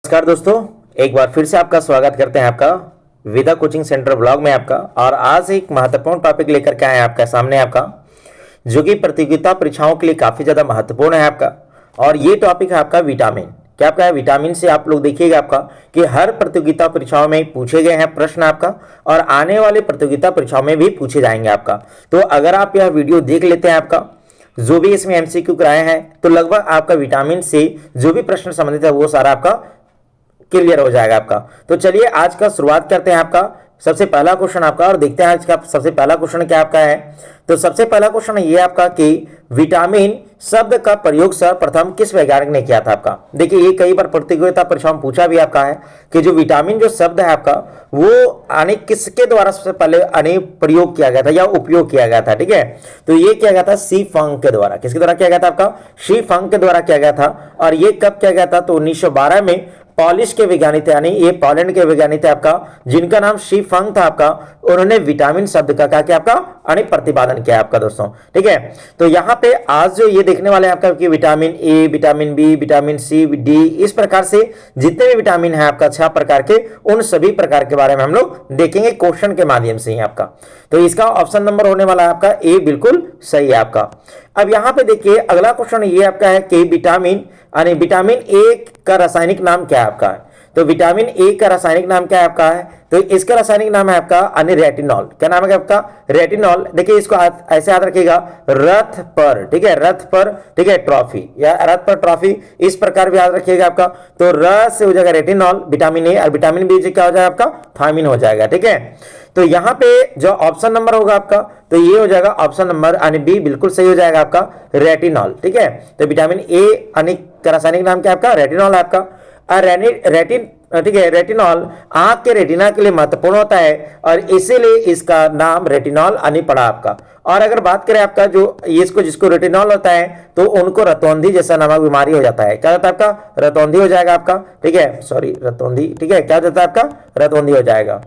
नमस्कार दोस्तों, एक बार फिर से आपका स्वागत करते हैं आपका विदा कोचिंग सेंटर ब्लॉग में आपका। और आज एक महत्वपूर्ण टॉपिक लेकर के आए हैं आपका सामने आपका, जो कि प्रतियोगिता परीक्षाओं के लिए काफ़ी ज़्यादा महत्वपूर्ण है आपका। और ये टॉपिक है आपका विटामिन। क्या आपका है विटामिन से आप लोग देखिएगा आपका कि हर प्रतियोगिता परीक्षाओं में पूछे गए हैं प्रश्न आपका, और आने वाले प्रतियोगिता परीक्षाओं में भी पूछे जाएंगे आपका। तो अगर आप यह वीडियो देख लेते हैं आपका, जो भी इसमें एमसीक्यू कराए हैं, तो लगभग आपका विटामिन से जो भी प्रश्न संबंधित है वो सारा आपका क्लियर हो जाएगा आपका। तो चलिए आज का शुरुआत करते हैं आपका सबसे पहला क्वेश्चन आपका, और देखते हैं आज का सबसे पहला क्वेश्चन क्या आपका है। तो सबसे पहला क्वेश्चन ये आपका कि विटामिन शब्द का प्रयोग सर्वप्रथम किस वैज्ञानिक ने किया था आपका। देखिए ये कई बार प्रतियोगिता परीक्षा में पूछा भी आपका है कि जो विटामिन जो शब्द है आपका वो अनेक किसके द्वारा सबसे पहले अनेक प्रयोग किया गया था या उपयोग किया गया था। ठीक है, तो ये किया गया था शी फंग के द्वारा। किसके द्वारा किया गया था आपका? शी फंग के द्वारा किया गया था। और ये कब किया गया था? तो 1912 में पॉलिश के वैज्ञानिक थे, यानी ये पोलैंड के वैज्ञानिक थे आपका, जिनका नाम शी फंग था आपका। उन्होंने विटामिन शब्द का क्या किया आपका? प्रतिपादन किया आपका दोस्तों। ठीक है, तो यहाँ पे आज जो ये देखने वाले हैं आपका कि vitamin A, vitamin B, vitamin C, D, इस प्रकार से जितने भी विटामिन है आपका 6 प्रकार के, उन सभी प्रकार के बारे में हम लोग देखेंगे क्वेश्चन के माध्यम से ही आपका। तो इसका ऑप्शन नंबर होने वाला है आपका ए, बिल्कुल सही है आपका। अब यहाँ पे देखिए अगला क्वेश्चन ये आपका है कि विटामिन यानी विटामिन ए का रासायनिक नाम क्या है आपका? तो विटामिन ए का रासायनिक नाम क्या है आपका है? तो इसका रासायनिक नाम है आपका रेटिनॉल। क्या नाम है आपका? रेटिनॉल। देखिए इसको ऐसे याद रखिएगा, रथ पर, ठीक है, रथ पर, ठीक है, ट्रॉफी, या रथ पर ट्रॉफी, इस प्रकार भी याद रखिएगा आपका। तो र से हो जाएगा रेटिनॉल विटामिन ए, और विटामिन बी क्या हो जाएगा आपका? थायमिन हो जाएगा। ठीक है, तो यहाँ पे जो ऑप्शन नंबर होगा आपका, तो ये हो जाएगा ऑप्शन नंबर यानी बी, बिल्कुल सही हो जाएगा आपका, रेटिनॉल। ठीक है, तो विटामिन ए यानी का रासायनिक नाम क्या आपका? रेटिनॉल है आपका। ठीक है, रेटिनॉल आंख के रेटिना के लिए महत्वपूर्ण होता है, और इसीलिए इसका नाम रेटिनॉल यानी पड़ा आपका। और अगर बात करें आपका जो इसको जिसको रेटिनॉल होता है, तो उनको रतौंधी जैसा नामक बीमारी हो जाता है। क्या होता है आपका? रतौंधी हो जाएगा आपका। ठीक है, सॉरी, रतौंधी। ठीक है, क्या हो जाता है आपका? रतौंधी हो जाएगा,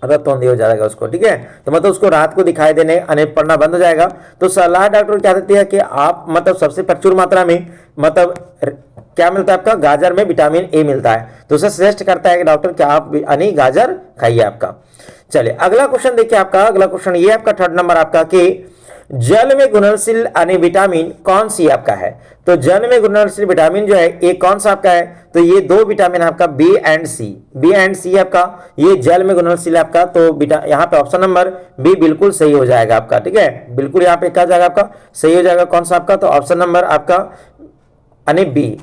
रतौंधी हो जाएगा उसको। ठीक है, तो मतलब उसको रात को दिखाई देने पड़ना बंद हो जाएगा। तो सलाह डॉक्टर क्या देती है कि आप मतलब सबसे प्रचुर मात्रा में मतलब क्या मिलता है आपका? गाजर में विटामिन ए मिलता है। तो उसे सजेस्ट करता है कि डॉक्टर क्या आप गाजर खाइए आपका। चलिए अगला क्वेश्चन देखिए आपका। अगला क्वेश्चन ये आपका थर्ड नंबर आपका कि जल में घुलनशील यानी विटामिन कौन सी आपका है? तो जल में घुलनशील विटामिन जो है ये कौन सा आपका है? तो ये दो विटामिन आपका B and C, B and C आपका, ये जल में घुलनशील आपका। तो यहाँ पे ऑप्शन नंबर बी बिल्कुल सही हो जाएगा आपका। ठीक है, बिल्कुल यहाँ पे क्या जाएगा आपका? सही हो जाएगा। कौन सा आपका? तो ऑप्शन नंबर आपका यानी बी।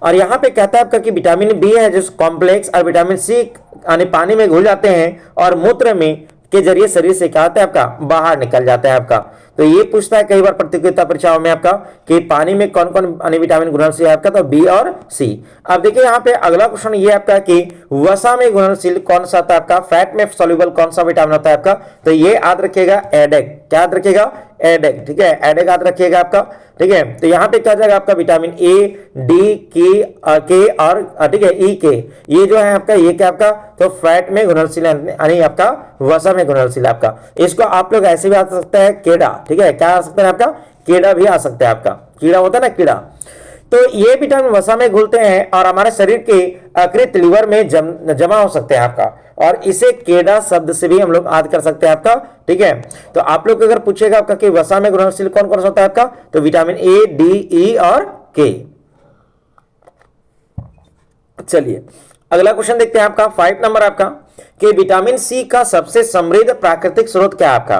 और यहाँ पे कहता है आपका कि विटामिन बी है जो कॉम्प्लेक्स, और विटामिन सी यानी पानी में घुल जाते हैं और मूत्र में के जरिए शरीर से क्या होता है आपका? बाहर निकल जाता है आपका। तो ये पूछता है कई बार प्रतियोगिता परीक्षाओं में आपका कि पानी में कौन कौन विटामिन घुलनशील है आपका? तो बी और सी। अब देखिए यहाँ पे अगला क्वेश्चन ये आपका कि वसा में घुलनशील कौन सा था आपका? फैट में सॉल्युबल कौन सा विटामिन होता है आपका? तो ये याद रखिएगा, एडेक। क्या याद रखिएगा? एडेक। ठीक है, एडेक याद रखिएगा आपका। ठीक है, तो यहाँ पे क्या जाएगा आपका? विटामिन ए, डी, के और ठीक है ई के, ये जो है आपका ये क्या आपका? तो फैट में घुलनशील यानी आपका वसा में घुलनशील आपका। इसको आप लोग ऐसे भी आ सकते हैं केड़ा। ठीक है, क्या आ सकता है आपका? कीड़ा भी आ सकता है आपका। कीड़ा होता है ना, कीड़ा। तो ये विटामिन वसा में घुलते हैं और हमारे शरीर के अकृत लिवर में जमा हो सकते हैं आपका, और इसे केड़ा शब्द से भी हम लोग याद कर सकते हैं आपका। ठीक है, तो आप लोग अगर पूछेगा आपका कि वसा में घुलनशील कौन कौन सा होता है आपका? तो विटामिन ए, डी, ई और के। चलिए अगला क्वेश्चन देखते हैं आपका 5 नंबर आपका कि विटामिन सी का सबसे समृद्ध प्राकृतिक स्रोत क्या है आपका?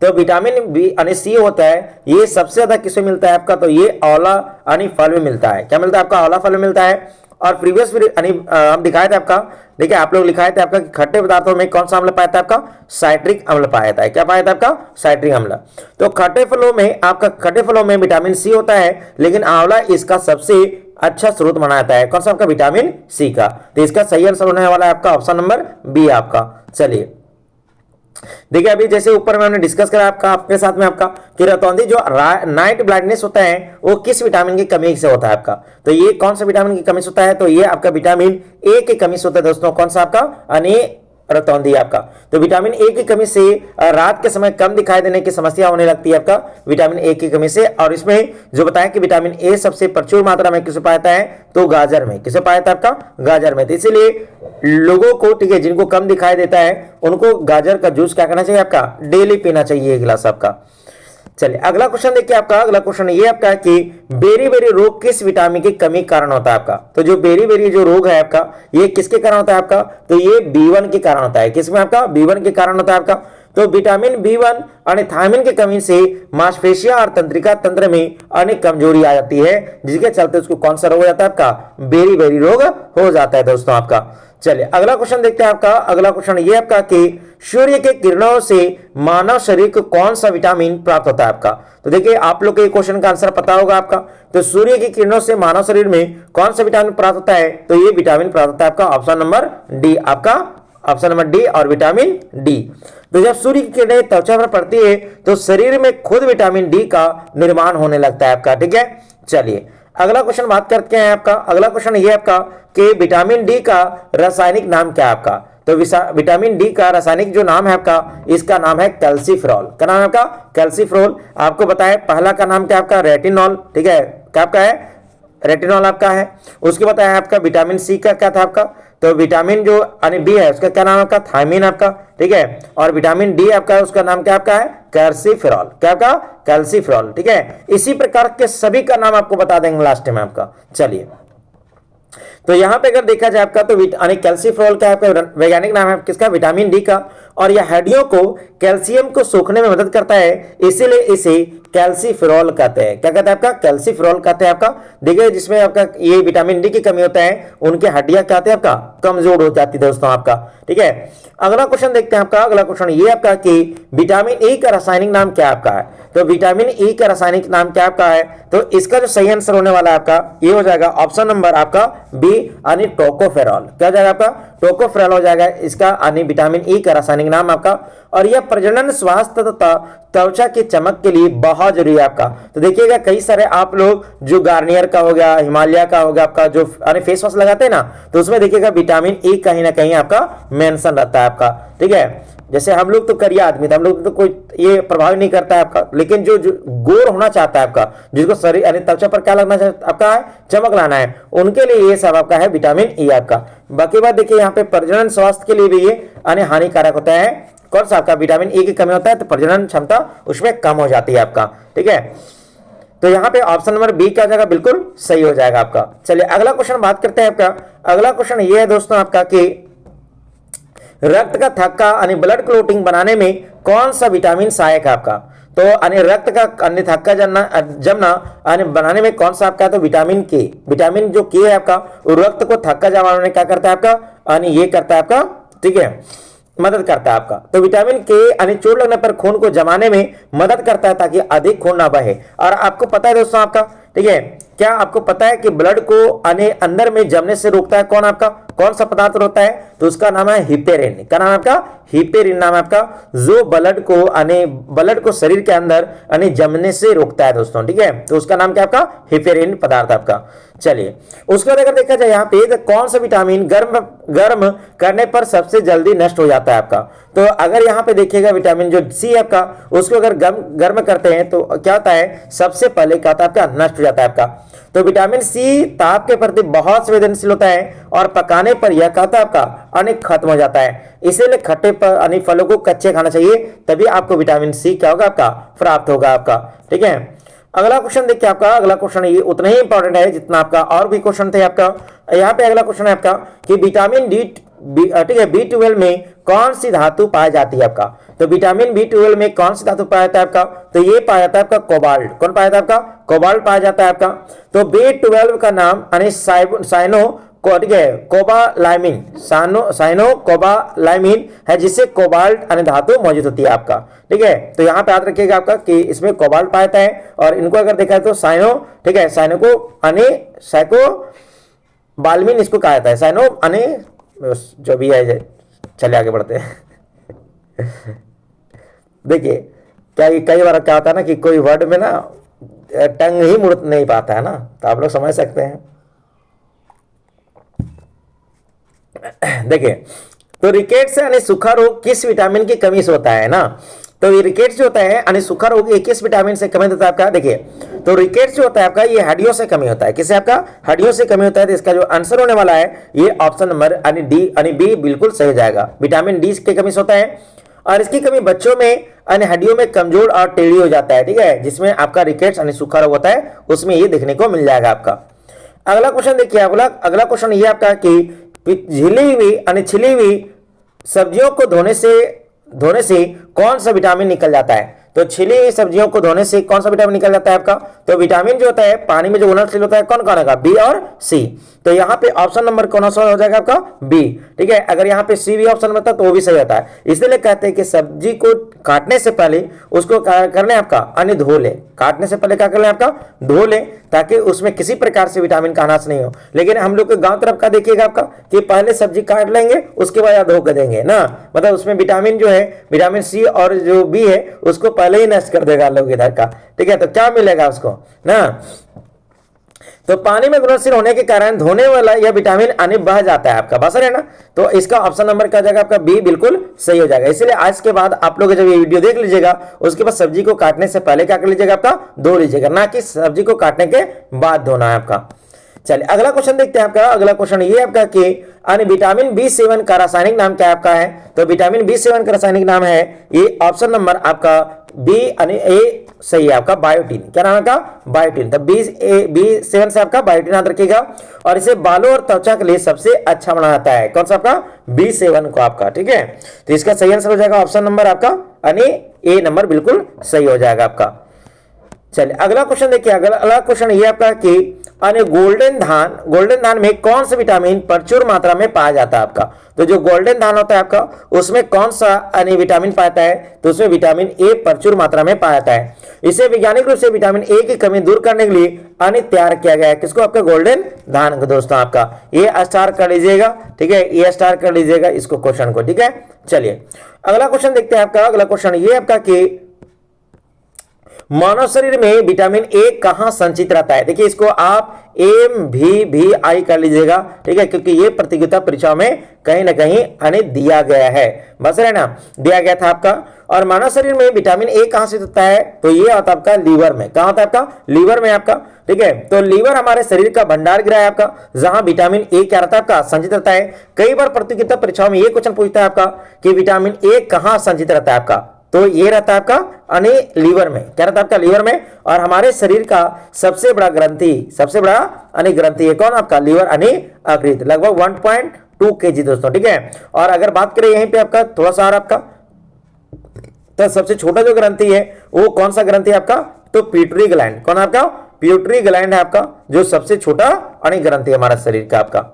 तो विटामिन बी यानी सी होता है, ये सबसे ज्यादा किसमें मिलता है आपका? तो ये आंवला यानी फल में मिलता है। क्या मिलता है आपका? आंवला फल में मिलता है। और प्रीवियस यानी हम दिखाए थे आपका, देखिए आप लोग लिखाए थे आपका कि खट्टे पदार्थों में कौन सा अम्ल पाया था आपका? साइट्रिक अम्ल पाया था। क्या पाया था आपका? साइट्रिक अम्ल। तो खट्टे फलों में विटामिन सी होता है, लेकिन आंवला इसका सबसे अच्छा स्रोत माना जाता है। कौन सा आपका? विटामिन सी का। तो इसका सही आंसर होने वाला है आपका ऑप्शन नंबर बी आपका। चलिए देखिए अभी जैसे ऊपर में हमने डिस्कस करा आपका आपके साथ में आपका कि रतौंधी जो नाइट ब्लाइंडनेस होता है वो किस विटामिन की कमी से होता है आपका? तो ये कौन सा विटामिन की कमी से होता है? तो ये आपका विटामिन ए की कमी से होता है दोस्तों। कौन सा आपका? रतौंधी आपका। तो विटामिन ए की कमी से रात के समय कम दिखाई देने की समस्या होने लगती है आपका विटामिन ए की कमी से। और इसमें जो बताया कि विटामिन ए सबसे प्रचुर मात्रा में किसे पाया जाता है, तो गाजर में। किसे पाया जाता है आपका, गाजर में। तो इसीलिए लोगों को, ठीक है, जिनको कम दिखाई देता है उनको गाजर का जूस क्या करना चाहिए आपका, डेली पीना चाहिए, एक गिलास आपका। चलिए अगला क्वेश्चन देखिए आपका। अगला क्वेश्चन ये आपका है कि बेरी बेरी रोग किस विटामिन की कमी के कारण होता है आपका। तो जो बेरी बेरी जो रोग है आपका, ये किसके कारण होता है आपका, तो ये B1 के कारण होता है। किसमें आपका, B1 के कारण होता है आपका। तो विटामिन B1 और थायमिन की कमी से मांसपेशियां और तंत्रिका तंत्र में अनेक कमजोरी आ जाती है, जिसके चलते उसको कौन सा रोग हो जाता है आपका, बेरी बेरी रोग हो जाता है दोस्तों आपका। चलिए अगला क्वेश्चन देखते हैं आपका। अगला क्वेश्चन ये आपका कि सूर्य के किरणों से मानव शरीर को कौन सा विटामिन प्राप्त होता है आपका। तो देखिए आप लोग को ये क्वेश्चन का आंसर पता होगा आपका। तो सूर्य की किरणों से मानव शरीर में कौन सा विटामिन प्राप्त होता है, तो ये विटामिन प्राप्त होता है आपका ऑप्शन नंबर डी आपका, ऑप्शन नंबर डी और विटामिन डी। तो जब सूर्य की किरणें त्वचा पर पड़ती है तो शरीर में खुद विटामिन डी का निर्माण होने लगता है आपका, ठीक है। चलिए अगला क्वेश्चन बात करते हैं आपका। अगला क्वेश्चन ये आपका कि विटामिन डी का रासायनिक नाम क्या है आपका। तो विटामिन डी का रासायनिक जो नाम है आपका, इसका नाम है कैल्सीफेरॉल। क्या नाम है आपका, कैल्सीफेरॉल। आपको बताया पहला का नाम क्या आपका, रेटिनॉल, ठीक है, क्या आपका है, रेटिनॉल आपका है। उसके बताया आपका विटामिन सी का क्या था आपका, तो विटामिन जो यानी बी है उसका क्या नाम है आपका, थायमिन आपका, ठीक है। और विटामिन डी आपका उसका नाम क्या आपका है, कैल्सीफेरॉल। क्या आपका, कैल्सीफेरॉल, ठीक है। इसी प्रकार के सभी का नाम आपको बता देंगे लास्ट में आपका। चलिए तो यहां पे अगर देखा जाए आपका तो कैल्सीफेरॉल का आपका वैज्ञानिक नाम है किसका, विटामिन डी का। और यह हड्डियों को कैल्शियम को सोखने में मदद करता है, इसीलिए इसे कैल्सीफेरॉल कहते हैं। क्या कहते हैं आपका, कैल्सीफेरॉल कहते हैं आपका। देखिए जिसमें आपका ये विटामिन डी की कमी होता है उनके हड्डियां कहते हैं आपका कमजोर हो जाती है दोस्तों आपका, ठीक है। अगला क्वेश्चन देखते हैं आपका। अगला क्वेश्चन ये आपका कि विटामिन ई का रासायनिक नाम क्या आपका है। तो विटामिन ई का रासायनिक नाम क्या आपका है, तो इसका जो सही आंसर होने वाला है आपका ये हो जाएगा ऑप्शन नंबर आपका बी यानी टोकोफेरॉल। क्या हो जाएगा आपका, टोकोफेरॉल हो जाएगा इसका यानी विटामिन ई का रासायनिक नाम आपका। और यह प्रजनन स्वास्थ्य तथा त्वचा की चमक के लिए बहुत जरूरी है आपका। तो देखिएगा कई सारे आप लोग जो गार्नियर का हो गया, हिमालय का हो गया आपका, जो फेस वॉश लगाते हैं ना, तो उसमें देखिएगा विटामिन ई कहीं ना कहीं आपका मेंशन रहता है आपका, ठीक है। जैसे हम लोग तो करिया आदमी था, हम लोग तो कोई ये प्रभाव नहीं करता है आपका, लेकिन जो गोर होना चाहता है आपका, जिसको शरीर यानी त्वचा पर क्या लगना चाहता आपका है, चमक लाना है, उनके लिए ये सब आपका है विटामिन ई आपका। बाकी बात देखिए यहाँ पे प्रजनन स्वास्थ्य के लिए भी ये हानिकारक होता है। कौन सा आपका, विटामिन ई की कमी होता है तो प्रजनन क्षमता उसमें कम हो जाती है आपका, ठीक है। तो यहाँ पे ऑप्शन नंबर बी क्या हो जाएगा, बिल्कुल सही हो जाएगा आपका। चलिए अगला क्वेश्चन बात करते हैं आपका। अगला क्वेश्चन ये है दोस्तों आपका कि रक्त का थक्का यानी ब्लड क्लोटिंग बनाने में कौन सा विटामिन सहायक है आपका। तो यानी रक्त का अन्य थक्का जमना यानी बनाने में कौन सा आपका, तो विटामिन के। विटामिन जो के है आपका वो रक्त को थक्का जमाने में क्या करता है आपका, यानी ये करता है आपका, ठीक है, मदद करता है आपका। तो विटामिन के यानी चोट लगने पर खून को जमाने में मदद करता है ताकि अधिक खून ना बहे। और आपको पता है दोस्तों आपका, ठीक है, क्या आपको पता है कि ब्लड को अंदर में जमने से रोकता है कौन आपका, कौन सा पदार्थ होता है, तो उसका नाम है हिपेरिन। क्या नाम है आपका, हिपेरिन नाम है आपका, जो ब्लड को शरीर के अंदर जमने से रोकता है दोस्तों, ठीक है। तो उसका नाम क्या आपका, हिपेरिन पदार्थ आपका। चलिए उसके बाद अगर देखा जाए यहाँ पे तो कौन सा विटामिन गर्म करने पर सबसे जल्दी नष्ट हो जाता है आपका। तो अगर यहाँ पे देखिएगा विटामिन जो सी है आपका, उसको अगर गर्म करते हैं तो क्या होता है, सबसे पहले क्या होता है आपका, नष्ट हो जाता है आपका। तो विटामिन सी ताप के प्रति बहुत संवेदनशील होता है और पकाने पर यह कहता है आपका खत्म हो जाता है। इसीलिए खट्टे पर फलों को कच्चे खाना चाहिए, तभी आपको विटामिन सी क्या होगा आपका, प्राप्त होगा आपका, ठीक है। अगला क्वेश्चन देखिए आपका। अगला क्वेश्चन ये उतना ही इंपॉर्टेंट है जितना आपका और भी क्वेश्चन थे आपका। यहाँ पे अगला क्वेश्चन है आपका कि विटामिन डी, ठीक है, B12 में कौन सी धातु पाई जाती है आपका। तो विटामिन B12 में कौन सी धातु पाया जाता है आपका, तो ये पाया जाता है आपका कोबाल्ट। कौन पाया जाता है आपका, कोबाल्ट पाया जाता है आपका। तो B12 का नाम साइनो कोबालाइमिन, साइनो कोबालाइमिन है, जिससे कोबाल्ट धातु मौजूद होती है आपका, ठीक है। तो यहाँ पे याद रखिएगा आपका कि इसमें कोबाल्ट पाया जाता है। और इनको अगर देखा जाए तो साइनो, ठीक है, साइको बाल्मिन इसको कहा जाता है, साइनो जो भी है। चलिए आगे बढ़ते हैं। देखिए क्या कई बार क्या होता है ना कि कोई वर्ड में ना टंग ही मुड़ नहीं पाता है ना, तो आप लोग समझ सकते हैं। देखिए तो रिकेट्स यानी सूखा रोग किस विटामिन की कमी से होता है ना, तो ये रिकेट्स जो होता है यानी सूखा रोग ये किस विटामिन से कमी होता है आपका, देखिए तो रिकेट्स जो होता है आपका ये हड्डियों से कमी होता है, किससे आपका हड्डियों से कमी होता है। तो इसका जो आंसर होने वाला है ये ऑप्शन नंबर यानी डी यानी बी बिल्कुल सही हो जाएगा। विटामिन डी की कमी से होता है और इसकी कमी बच्चों में यानी हड्डियों में कमजोर और टेढ़ी हो जाता है, ठीक है, जिसमें आपका रिकेट्स यानी सूखा रोग होता है उसमें ये देखने को मिल जाएगा आपका। अगला क्वेश्चन देखिए, अगला क्वेश्चन ये आपका कि झिली हुई यानी छिली हुई सब्जियों को धोने से कौन सा विटामिन निकल जाता है। तो छिली हुई सब्जियों को धोने से कौन सा विटामिन निकल जाता है आपका, तो विटामिन जो होता है पानी में जो घुलनशील होता है कौन कौन होगा, बी और सी। तो यहाँ पे ऑप्शन नंबर कौन सा हो जाएगा आपका, बी, ठीक है। अगर यहाँ पे सी भी ऑप्शन में था तो वो भी सही होता है। इसलिए कहते हैं कि सब्जी को काटने से पहले उसको कर ले आपका अन्य धो ले, काटने से पहले क्या कर ले आपका धो ले, ताकि उसमें किसी प्रकार से विटामिन का नाश नहीं हो। लेकिन हम लोग के गांव तरफ का देखिएगा आपका कि पहले सब्जी काट लेंगे उसके बाद धो कर देंगे ना, मतलब उसमें विटामिन जो है विटामिन सी और जो बी है उसको पहले ही नष्ट कर देगा लोग इधर का, ठीक है। तो क्या मिलेगा उसको ना, तो पानी में घुलनशील होने के कारण धोने वाला यह विटामिन अन्य बह जाता है आपका, बस है ना। तो इसका ऑप्शन नंबर क्या जाएगा आपका, बी बिल्कुल सही हो जाएगा। इसलिए आज के बाद आप लोग जब ये वीडियो देख लीजिएगा उसके बाद सब्जी को काटने से पहले क्या कर लीजिएगा आपका धो लीजिएगा, ना कि सब्जी को काटने के बाद धोना है आपका। चलिए अगला क्वेश्चन देखते हैं आपका। अगला क्वेश्चन ये आपका कि यानी विटामिन B7 का रासायनिक नाम क्या आपका है, तो विटामिन B7 का रासायनिक नाम है ये ऑप्शन नंबर आपका बी यानी ए सही है आपका, बायोटीन। क्या नाम है आपका, बायोटीन। तो B7 से आपका बायोटीन याद रखिएगा और इसे बालों और त्वचा के लिए सबसे अच्छा बनाता है, कौन सा आपका B7 को आपका, ठीक है। तो इसका सही आंसर हो जाएगा ऑप्शन नंबर आपका यानी ए नंबर बिल्कुल सही हो जाएगा आपका। चलिए अगला क्वेश्चन देखिए। अगला क्वेश्चन ये आपका कि गोल्डन धान में कौन सा विटामिन प्रचुर मात्रा में पाया जाता है आपका, तो जो गोल्डन धान होता है आपका उसमें कौन सा विटामिन पाता है, तो उसमें विटामिन ए प्रचुर मात्रा में पाया जाता है। इसे वैज्ञानिक रूप से विटामिन ए की कमी दूर करने के लिए तैयार किया गया है, किसको, आपका गोल्डन धान को दोस्तों आपका ये स्टार कर लीजिएगा, ठीक है, ये स्टार कर लीजिएगा इसको क्वेश्चन को, ठीक है। चलिए अगला क्वेश्चन देखते हैं आपका। अगला क्वेश्चन ये आपका कि मानव शरीर में विटामिन ए कहां संचित रहता है। देखिए इसको आप MVVI कर लीजिएगा, ठीक है, क्योंकि ये प्रतियोगिता परीक्षाओं में कहीं ना कहीं दिया गया है, बस है ना, दिया गया था आपका। और मानव शरीर में विटामिन ए कहां से होता है, तो ये होता है आपका लीवर में। कहां होता है आपका, लीवर में आपका, ठीक है। तो लीवर हमारे शरीर का भंडार गृह है आपका, जहां विटामिन ए क्या रहता है आपका संचित रहता है। कई बार प्रतियोगिता परीक्षाओं में ये क्वेश्चन पूछता है आपका कि विटामिन ए कहां संचित रहता है आपका, तो ये रहता है आपका लीवर में। क्या रहता है आपका, लीवर में। और हमारे शरीर का सबसे बड़ा ग्रंथि है कौन, आपका लीवर अकृत, लगभग 1.2 kg दोस्तों, ठीक है। और अगर बात करें यहीं पे आपका थोड़ा सा और आपका, तो सबसे छोटा जो ग्रंथि है वो कौन सा ग्रंथि है आपका, तो पिट्यूटरी ग्लैंड, कौन है आपका, पिट्यूटरी ग्लैंड है आपका, जो सबसे छोटा ग्रंथि है हमारा शरीर का आपका।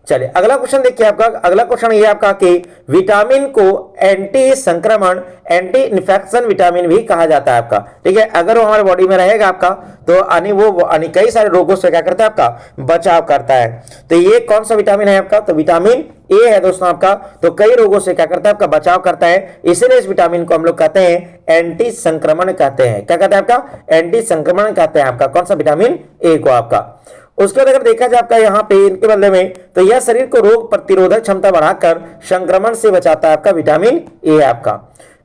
चलिए अगला क्वेश्चन देखिए आपका। अगला क्वेश्चन ये आपका कि विटामिन को एंटी संक्रमण एंटी इन्फेक्शन विटामिन भी कहा जाता है आपका, ठीक है। अगर वो हमारे बॉडी में रहेगा आपका तो वो कई सारे रोगों से क्या करता है आपका बचाव करता है। तो ये कौन सा विटामिन है आपका, तो विटामिन ए है दोस्तों आपका। तो कई रोगों से क्या करता है आपका बचाव करता है, इसीलिए इस विटामिन को हम लोग कहते हैं एंटी संक्रमण कहते हैं। क्या कहते हैं आपका, एंटी संक्रमण कहते हैं आपका, कौन सा विटामिन ए को आपका। उसके बाद अगर देखा जाए आपका यहाँ पे इनके बदले में, तो यह शरीर को रोग प्रतिरोधक क्षमता बढ़ाकर संक्रमण से बचाता है आपका विटामिन ए आपका।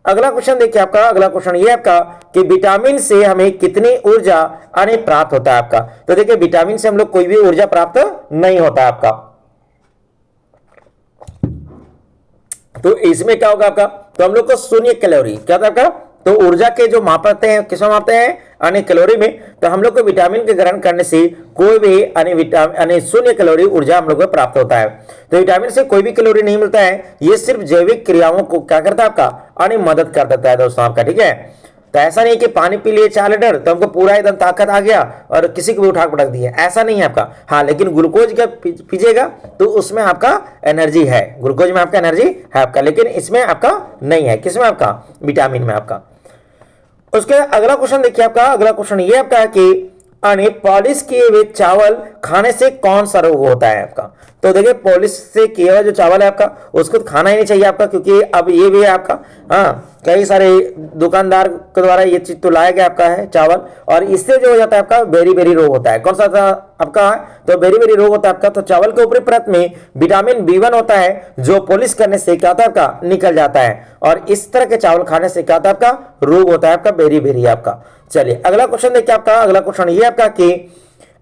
अगला क्वेश्चन देखिए आपका। अगला क्वेश्चन ये आपका कि विटामिन से हमें कितनी ऊर्जा प्राप्त होता है आपका। तो देखिए विटामिन से हम लोग कोई भी ऊर्जा प्राप्त नहीं होता आपका, तो इसमें क्या होगा आपका, तो हम लोग को शून्य कैलोरी, क्या था आपका, तो ऊर्जा के जो मापते हैं किसमें मापते हैं, कैलोरी में। तो हम लोग को विटामिन के ग्रहण करने से कोई भी शून्य कैलोरी ऊर्जा हम लोग को प्राप्त होता है। तो विटामिन से कोई भी कैलोरी नहीं मिलता है, ये सिर्फ जैविक क्रियाओं को क्या करता है आपका मदद कर देता है दोस्तों आपका, ठीक है। तो ऐसा नहीं कि पानी पी लिए 4 लीटर तो हमको पूरा एकदम ताकत आ गया और किसी को भी उठा पटक दिया, ऐसा नहीं है आपका। हाँ लेकिन ग्लूकोज का पीजिएगा तो उसमें आपका एनर्जी है, ग्लूकोज में आपका एनर्जी है आपका, लेकिन इसमें आपका नहीं है, किसमें आपका, विटामिन में आपका। उसके अगला क्वेश्चन देखिए आपका। अगला क्वेश्चन ये आपका है कि पॉलिश किए हुए चावल खाने से कौन सा रोग होता है आपका? तो देखिए पॉलिश से किया हुआ जो चावल है आपका उसको तो खाना ही नहीं चाहिए आपका, क्योंकि अब ये भी है आपका, हाँ कई सारे दुकानदार के द्वारा ये चीज तो लाया गया आपका है चावल, और इससे जो हो जाता है आपका बेरी बेरी रोग होता है। कौन सा था आपका है? तो बेरी बेरी रोग होता है आपका। तो चावल के ऊपरी परत में विटामिन B1 होता है जो पॉलिश करने से क्या होता है आपका निकल जाता है, और इस तरह के चावल खाने से क्या होता है आपका रोग होता है आपका बेरी बेरी आपका। चलिए अगला क्वेश्चन देखिए आपका। अगला क्वेश्चन ये आपका कि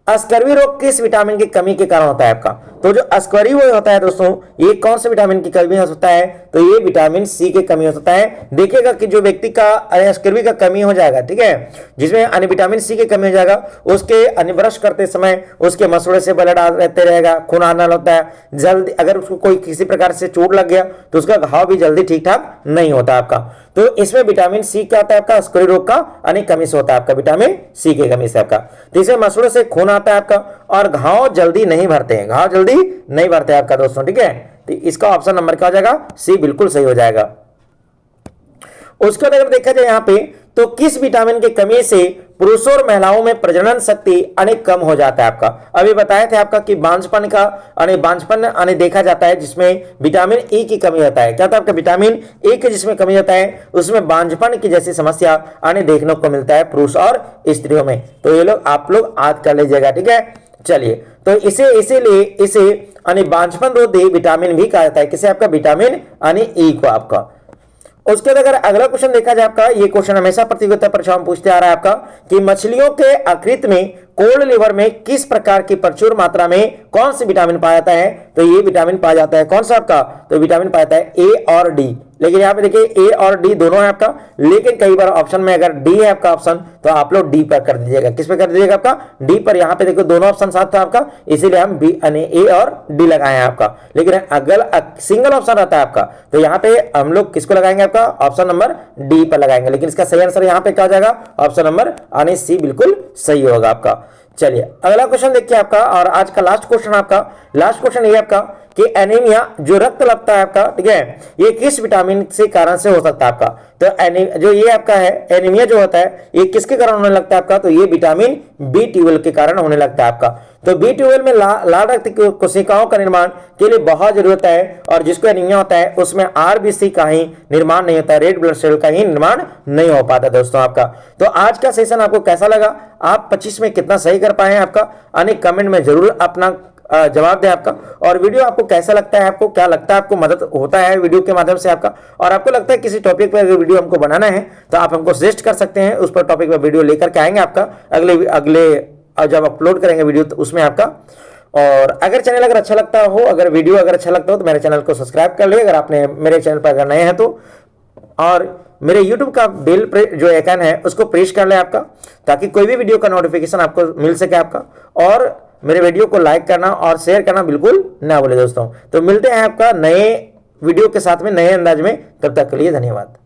स्कर्वी रोग किस विटामिन की कमी के कारण होता है आपका? तो जो स्कर्वी रोग होता है दोस्तों ये कौन से विटामिन की कमी हो सकता है? तो ये विटामिन सी की कमी हो सकता है। देखिएगा कि जो व्यक्ति का स्कर्वी का कमी हो जाएगा, ठीक है, जिसमें अन्य विटामिन सी की कमी हो जाएगा, उसके अन्य ब्रश करते समय उसके मसूड़े से ब्लड रहते रहेगा, खून आना होता है जल्दी, अगर उसको कोई किसी प्रकार से चोट लग गया तो उसका घाव भी जल्दी ठीक ठाक नहीं होता आपका। तो इसमें विटामिन सी क्या होता है आपका? स्कर्वी रोग का अनेक कमी से होता है आपका विटामिन सी की कमी से आपका। तो इसमें मसूड़े से खून आता है आपका, और घाव जल्दी नहीं भरते हैं, घाव जल्दी नहीं भरते आपका दोस्तों, ठीक है। तो इसका ऑप्शन नंबर क्या हो जाएगा? सी बिल्कुल सही हो जाएगा। उसके बाद अगर देखा जाए यहाँ पे तो किस विटामिन की कमी से पुरुषों और महिलाओं में प्रजनन शक्ति अनेक कम हो जाता है आपका? अभी बताया था आपका कि बांझपन का बांझपन देखा जाता है जिसमें विटामिन ए की कमी होता है। क्या था आपका? विटामिन ए की जिसमें कमी होता है उसमें बांझपन की जैसी समस्या देखने को मिलता है पुरुष और स्त्रियों में। तो ये लोग आप लोग याद कर लीजिएगा, ठीक है। चलिए तो इसीलिए इसे बांझपन रोधी विटामिन भी कहा जाता है। किसे आपका? विटामिन ई को आपका। उसके बाद अगर अगला क्वेश्चन देखा जाए आपका, ये क्वेश्चन हमेशा प्रतियोगिता परीक्षा में पूछते आ रहा है आपका कि मछलियों के आकृति में कोल्ड लिवर में किस प्रकार की प्रचुर मात्रा में कौन सी विटामिन पाया जाता है? तो ये विटामिन पाया जाता है कौन सा आपका? तो विटामिन पाया जाता है ए और डी। लेकिन यहाँ पे देखिए ए और डी दोनों है आपका, लेकिन कई बार ऑप्शन में अगर डी है आपका ऑप्शन तो आप लोग डी पर कर दीजिएगा। किस पे कर दीजिएगा? आपका डी पर। यहाँ पे देखो दोनों ऑप्शन साथ था आपका, इसीलिए हम बी ए और डी लगाए हैं आपका। लेकिन अगर सिंगल ऑप्शन रहता है आपका तो यहाँ पे हम लोग किसको लगाएंगे? आपका ऑप्शन नंबर डी पर लगाएंगे। लेकिन इसका सही आंसर यहाँ पे क्या हो जाएगा? ऑप्शन नंबर सी बिल्कुल सही होगा आपका। चलिए अगला क्वेश्चन देखिए आपका, और आज का लास्ट क्वेश्चन आपका। लास्ट क्वेश्चन ये आपका कि एनीमिया जो रक्त लगता है आपका, ठीक है, ये किस विटामिन से कारण से हो सकता है आपका? तो जो ये आपका है एनीमिया जो होता है ये किसके कारण होने लगता है आपका? तो ये विटामिन B12 के कारण होने लगता है आपका। तो B12 में लाल रक्त कोशिकाओं का निर्माण के लिए बहुत जरूरत है, और जिसको एनीमिया होता है उसमें RBC का ही निर्माण नहीं होता है, रेड ब्लड सेल का ही निर्माण नहीं हो पाता दोस्तों आपका। तो आज का सेशन आपको कैसा लगा? आप 25 में कितना सही कर पाए हैं आपका? अनेक कमेंट में जरूर अपना जवाब दें आपका। और वीडियो आपको कैसा लगता है? आपको क्या लगता है? आपको मदद होता है वीडियो के माध्यम से आपका? और आपको लगता है किसी टॉपिक पर अगर वीडियो हमको बनाना है तो आप हमको सजेस्ट कर सकते हैं, उस पर टॉपिक पर वीडियो लेकर के आएंगे आपका अगले जब अपलोड करेंगे वीडियो तो उसमें आपका। और अगर चैनल अगर अच्छा लगता हो, अगर वीडियो अगर अच्छा लगता हो तो मेरे चैनल को सब्सक्राइब कर ले अगर आपने मेरे चैनल पर अगर नए हैं तो, और मेरे YouTube का बेल जो आइकन है उसको प्रेस कर ले आपका, ताकि कोई भी वीडियो का नोटिफिकेशन आपको मिल सके आपका। और मेरे वीडियो को लाइक करना और शेयर करना बिल्कुल ना भूले दोस्तों। तो मिलते हैं आपका नए वीडियो के साथ में नए अंदाज में, तब तक के लिए धन्यवाद।